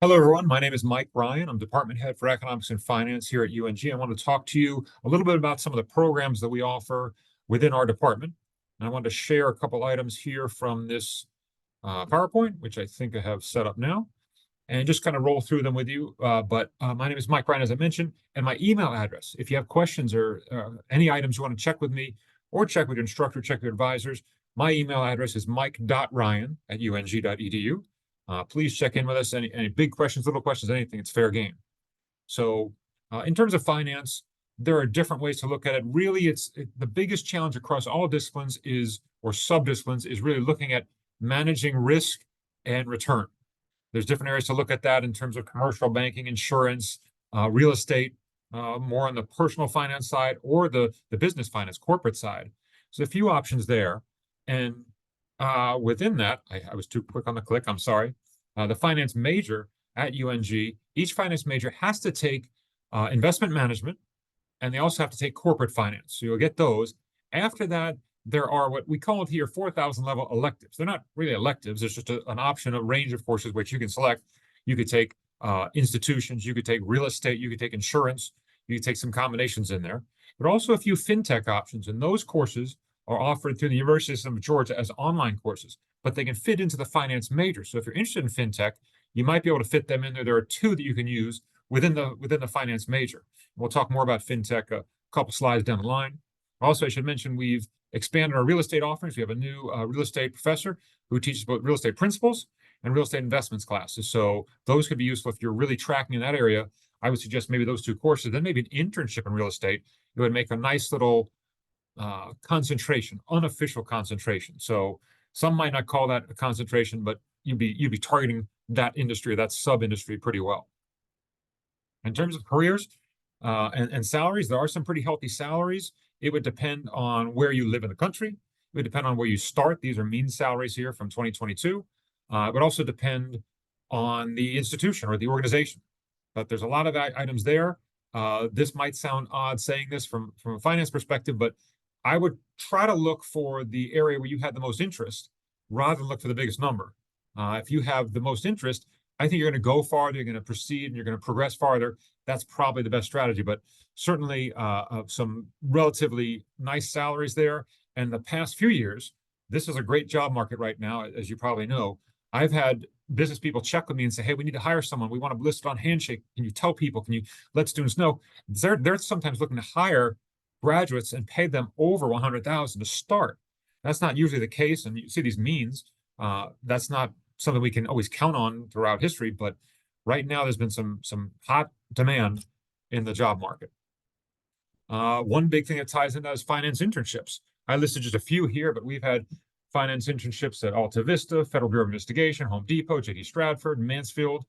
Hello, everyone. My name is Mike Ryan. I'm Department Head for Economics and Finance here at UNG. I want to talk to you a little bit about some of the programs that we offer within our department. And I want to share a couple items here from this PowerPoint, which I think I have set up now, and just kind of roll through them with you. My name is Mike Ryan, as I mentioned, and my email address. If you have questions or any items you want to check with me or check with your instructor, check your advisors, my email address is mike.ryan@ung.edu. Please check in with us. Any big questions, little questions, anything, it's fair game. So in terms of finance, there are different ways to look at it. Really, the biggest challenge across all disciplines or sub-disciplines is really looking at managing risk and return. There's different areas to look at that in terms of commercial banking, insurance, real estate, more on the personal finance side or the business finance, corporate side. So a few options there. And within that, I was too quick on the click, I'm sorry. The finance major at UNG, each finance major has to take investment management, and they also have to take corporate finance. So you'll get those. After that, there are what we call it here 4,000 level electives. They're not really electives. It's just an option, a range of courses which you can select. You could take institutions, you could take real estate, you could take insurance, you could take some combinations in there. But also a few fintech options, and those courses are offered through the University of Georgia as online courses, but they can fit into the finance major. So if you're interested in fintech, you might be able to fit them in there. There are two that you can use within the finance major. We'll talk more about fintech a couple slides down the line. Also, I should mention we've expanded our real estate offerings. We have a new real estate professor who teaches about real estate principles and real estate investments classes. So those could be useful if you're really tracking in that area. I would suggest maybe those two courses, then maybe an internship in real estate. It would make a nice little concentration, unofficial concentration. So some might not call that a concentration, but you'd be targeting that industry, that sub-industry pretty well. In terms of careers and salaries, there are some pretty healthy salaries. It would depend on where you live in the country. It would depend on where you start. These are mean salaries here from 2022. It would also depend on the institution or the organization. But there's a lot of items there. This might sound odd saying this from a finance perspective, but I would try to look for the area where you had the most interest rather than look for the biggest number. If you have the most interest, I think you're going to go farther, you're going to proceed, and you're going to progress farther. That's probably the best strategy, but certainly some relatively nice salaries there. And the past few years, this is a great job market right now, as you probably know. I've had business people check with me and say, hey, we need to hire someone. We want to list it on Handshake. Can you tell people? Can you let students know? They're sometimes looking to hire graduates and pay them over $100,000 to start. That's not usually the case, and you see these means. That's not something we can always count on throughout history, but right now there's been some hot demand in the job market. One big thing that ties into that is finance internships. I listed just a few here, but we've had finance internships at Alta Vista, Federal Bureau of Investigation, Home Depot, J.D. Stratford, Mansfield,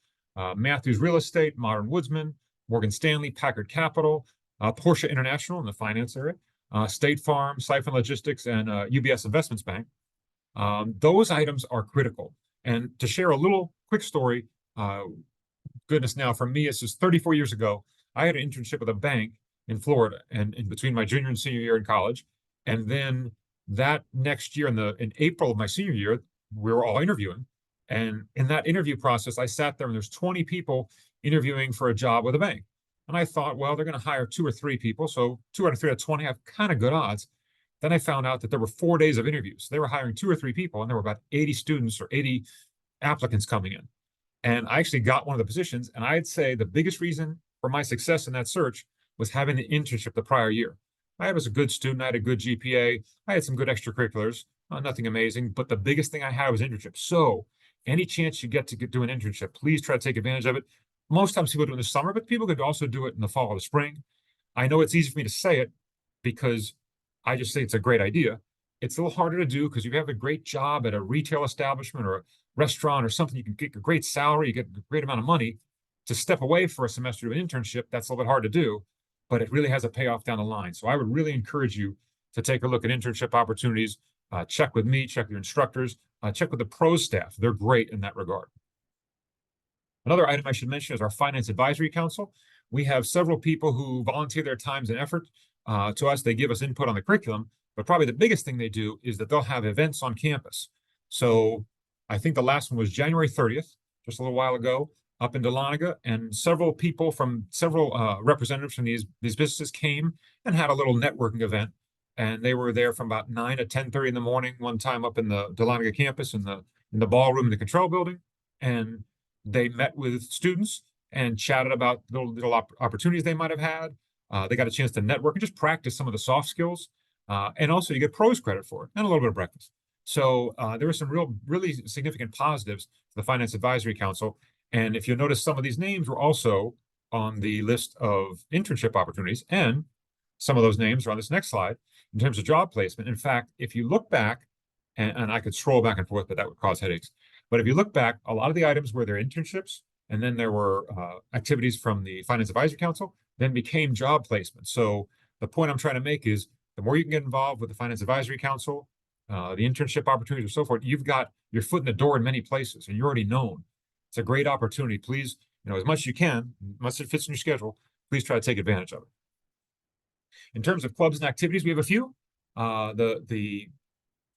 Matthews Real Estate, Modern Woodsman, Morgan Stanley, Packard Capital, Porsche International in the finance area, State Farm, Siphon Logistics, and UBS Investments Bank. Those items are critical. And to share a little quick story, goodness now, for me, it's just 34 years ago, I had an internship with a bank in Florida and in between my junior and senior year in college. And then that next year, in April of my senior year, we were all interviewing. And in that interview process, I sat there and there's 20 people interviewing for a job with a bank. And I thought, well, they're going to hire 2 or 3 people. So 2 out of 3 out of 20 have kind of good odds. Then I found out that there were 4 days of interviews. They were hiring 2 or 3 people, and there were about 80 students or 80 applicants coming in. And I actually got one of the positions. And I'd say the biggest reason for my success in that search was having the internship the prior year. I was a good student. I had a good GPA. I had some good extracurriculars, nothing amazing. But the biggest thing I had was internship. So any chance you get to do an internship, please try to take advantage of it. Most times people do it in the summer, but people could also do it in the fall or the spring. I know it's easy for me to say it because I just say it's a great idea. It's a little harder to do because you have a great job at a retail establishment or a restaurant or something. You can get a great salary, you get a great amount of money. To step away for a semester of an internship, that's a little bit hard to do, but it really has a payoff down the line. So I would really encourage you to take a look at internship opportunities. Check with me, check your instructors, check with the pros staff. They're great in that regard. Another item I should mention is our Finance Advisory Council. We have several people who volunteer their times and effort to us. They give us input on the curriculum, but probably the biggest thing they do is that they'll have events on campus. So I think the last one was January 30th, just a little while ago. up in Dahlonega, and several people from several representatives from these businesses came and had a little networking event. And they were there from about 9 to 10:30 in the morning, one time up in the Dahlonega campus in the ballroom in the control building. And they met with students and chatted about little opportunities they might have had. They got a chance to network and just practice some of the soft skills. And also you get pros credit for it and a little bit of breakfast. So there were some really significant positives to the Finance Advisory Council. And if you notice, some of these names were also on the list of internship opportunities. And some of those names are on this next slide in terms of job placement. In fact, if you look back, and I could scroll back and forth, but that would cause headaches. But if you look back, a lot of the items were their internships, and then there were activities from the Finance Advisory Council, then became job placement. So the point I'm trying to make is the more you can get involved with the Finance Advisory Council, the internship opportunities and so forth, you've got your foot in the door in many places, and you're already known. It's a great opportunity. Please, as much as you can, as much as it fits in your schedule, please try to take advantage of it. In terms of clubs and activities, we have a few.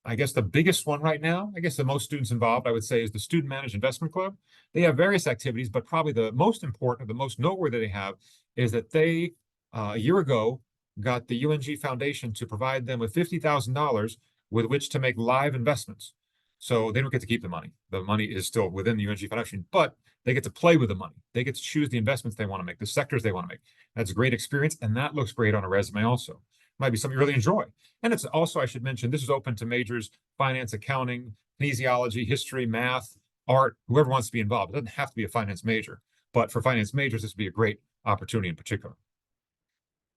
I guess the biggest one right now, I guess the most students involved, I would say, is the Student Managed Investment Club. They have various activities, but probably the most important, the most noteworthy they have is that they, a year ago, got the UNG Foundation to provide them with $50,000 with which to make live investments. So they don't get to keep the money. The money is still within the UNG Foundation, but they get to play with the money. They get to choose the investments they want to make, the sectors they want to make. That's a great experience, and that looks great on a resume also. Might be something you really enjoy. And it's also, I should mention, this is open to majors, finance, accounting, kinesiology, history, math, art, whoever wants to be involved. It doesn't have to be a finance major, but for finance majors, this would be a great opportunity in particular.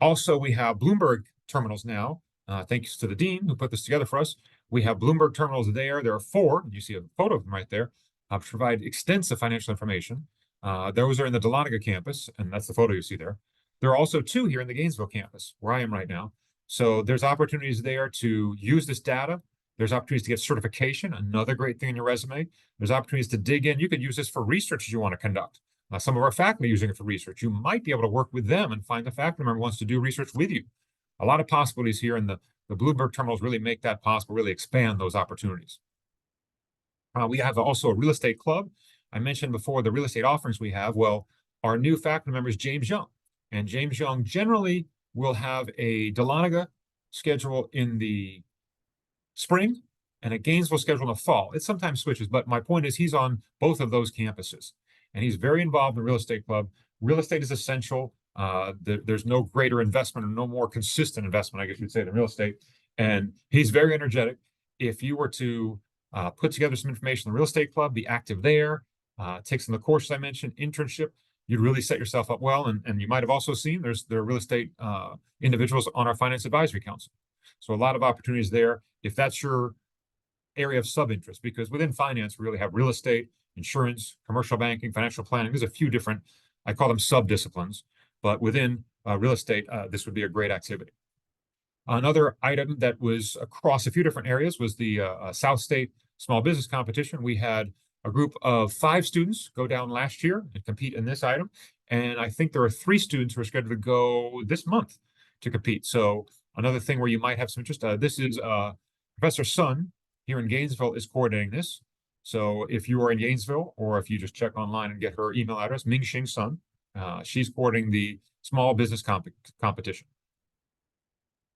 Also, we have Bloomberg terminals now. Thanks to the dean who put this together for us. We have Bloomberg terminals there. There are 4. You see a photo of them right there. To provide extensive financial information. Those are in the Dahlonega campus, and that's the photo you see there. There are also 2 here in the Gainesville campus, where I am right now. So there's opportunities there to use this data. There's opportunities to get certification, another great thing in your resume. There's opportunities to dig in. You could use this for research you want to conduct. Some of our faculty are using it for research. You might be able to work with them and find a faculty member who wants to do research with you. A lot of possibilities here, and the Bloomberg terminals really make that possible, really expand those opportunities. We have also a real estate club. I mentioned before the real estate offerings we have. Well, our new faculty member is James Young. And James Young generally will have a Dahlonega schedule in the spring and a Gainesville schedule in the fall. It sometimes switches, but my point is he's on both of those campuses. And he's very involved in the real estate club. Real estate is essential. There's no greater investment or no more consistent investment, I guess you'd say, than real estate. And he's very energetic. If you were to put together some information on the real estate club, be active there, take some of the courses I mentioned, internship, you'd really set yourself up well. And you might have also seen there are real estate individuals on our Finance Advisory Council. So a lot of opportunities there if that's your area of sub-interest, because within finance, we really have real estate, insurance, commercial banking, financial planning. There's a few different, I call them sub-disciplines, but within real estate, this would be a great activity. Another item that was across a few different areas was the South State Small Business Competition. We had a group of 5 students go down last year and compete in this item. And I think there are 3 students who are scheduled to go this month to compete. So another thing where you might have some interest, this is Professor Sun here in Gainesville is coordinating this. So if you are in Gainesville, or if you just check online and get her email address, Ming Xing Sun, she's coordinating the small business competition.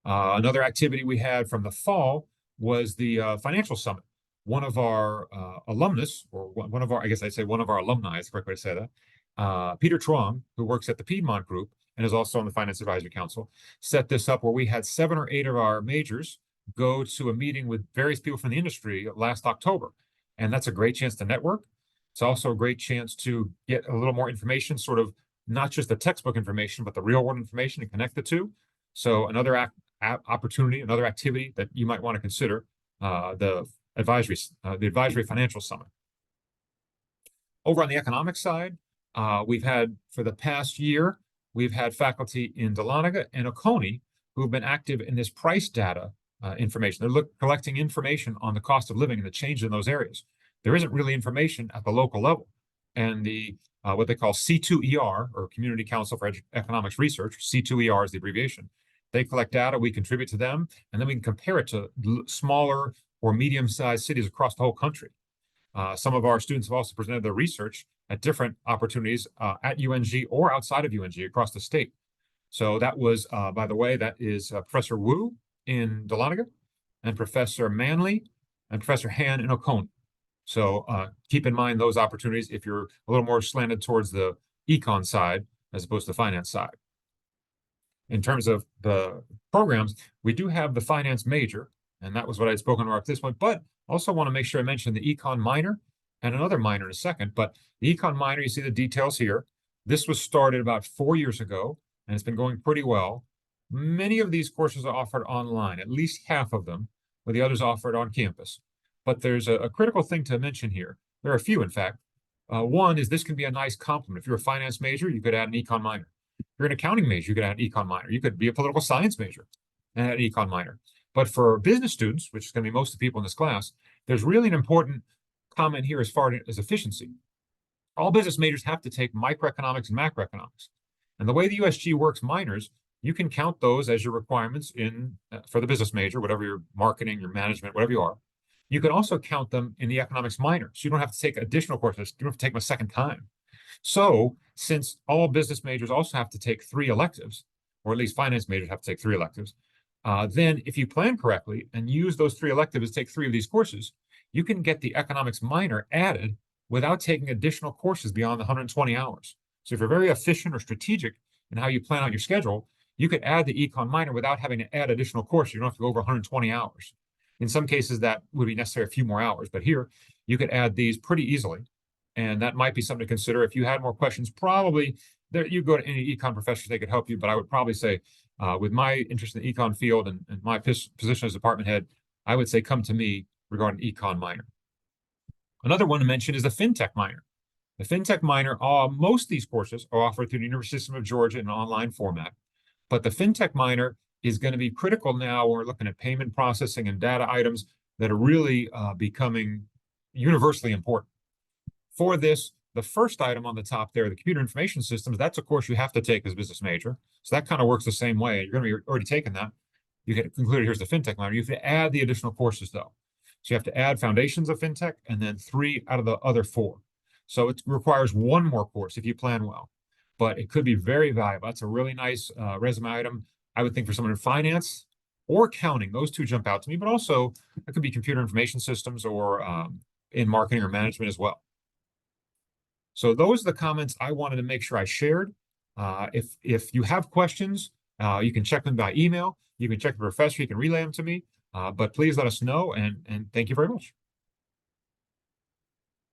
Another activity we had from the fall was the financial summit. One of our alumnus, or one of our, I guess I'd say one of our alumni, is the correct way to say that, Peter Truong, who works at the Piedmont Group and is also on the Finance Advisory Council, set this up where we had 7 or 8 of our majors go to a meeting with various people from the industry last October. And that's a great chance to network. It's also a great chance to get a little more information, sort of not just the textbook information, but the real world information, and connect the two. So another opportunity, another activity that you might want to consider, the advisory financial summit. Over on the economic side, we've had, for the past year, we've had faculty in Dahlonega and Oconee who've been active in this price data information. They're collecting information on the cost of living and the change in those areas. There isn't really information at the local level. And the what they call C2ER, or Community Council for Economics Research, C2ER is the abbreviation. They collect data, we contribute to them, and then we can compare it to smaller or medium-sized cities across the whole country. Some of our students have also presented their research at different opportunities at UNG or outside of UNG across the state. So that was, by the way, that is Professor Wu in Dahlonega and Professor Manley and Professor Han in Oconee. So keep in mind those opportunities if you're a little more slanted towards the econ side as opposed to the finance side. In terms of the programs, we do have the finance major, and that was what I had spoken about at this point, but also want to make sure I mention the econ minor and another minor in a second. But the econ minor, you see the details here. This was started about 4 years ago, and it's been going pretty well. Many of these courses are offered online, at least half of them, with the others offered on campus. But there's a critical thing to mention here. There are a few, in fact. One is this can be a nice complement. If you're a finance major, you could add an econ minor. If you're an accounting major, you could add an econ minor. You could be a political science major and add an econ minor. But for business students, which is going to be most of the people in this class, there's really an important comment here as far as efficiency. All business majors have to take microeconomics and macroeconomics. And the way the USG works minors, you can count those as your requirements in for the business major, whatever your marketing, your management, whatever you are. You can also count them in the economics minor. So you don't have to take additional courses. You don't have to take them a second time. So since all business majors also have to take 3 electives, or at least finance majors have to take 3 electives, then if you plan correctly and use those 3 electives to take 3 of these courses, you can get the economics minor added without taking additional courses beyond the 120 hours. So if you're very efficient or strategic in how you plan out your schedule, you could add the econ minor without having to add additional courses. You don't have to go over 120 hours. In some cases, that would be necessary a few more hours, but here you could add these pretty easily. And that might be something to consider. If you had more questions, probably there, you go to any econ professors, they could help you. But I would probably say, with my interest in the econ field and my position as department head, I would say come to me regarding econ minor. Another one to mention is the FinTech minor. The FinTech minor, most of these courses are offered through the University System of Georgia in an online format. But the FinTech minor is going to be critical now when we're looking at payment processing and data items that are really becoming universally important. For this, the first item on the top there, the computer information systems, that's a course you have to take as a business major. So that kind of works the same way. You're going to be already taking that. You get concluded, here's the FinTech minor. You have to add the additional courses, though. So you have to add foundations of FinTech and then 3 out of the other 4. So it requires 1 more course if you plan well. But it could be very valuable. That's a really nice resume item, I would think, for someone in finance or accounting. Those 2 jump out to me, but also it could be computer information systems or in marketing or management as well. So those are the comments I wanted to make sure I shared. If you have questions, you can check them by email. You can check the professor. You can relay them to me. But please let us know, and thank you very much.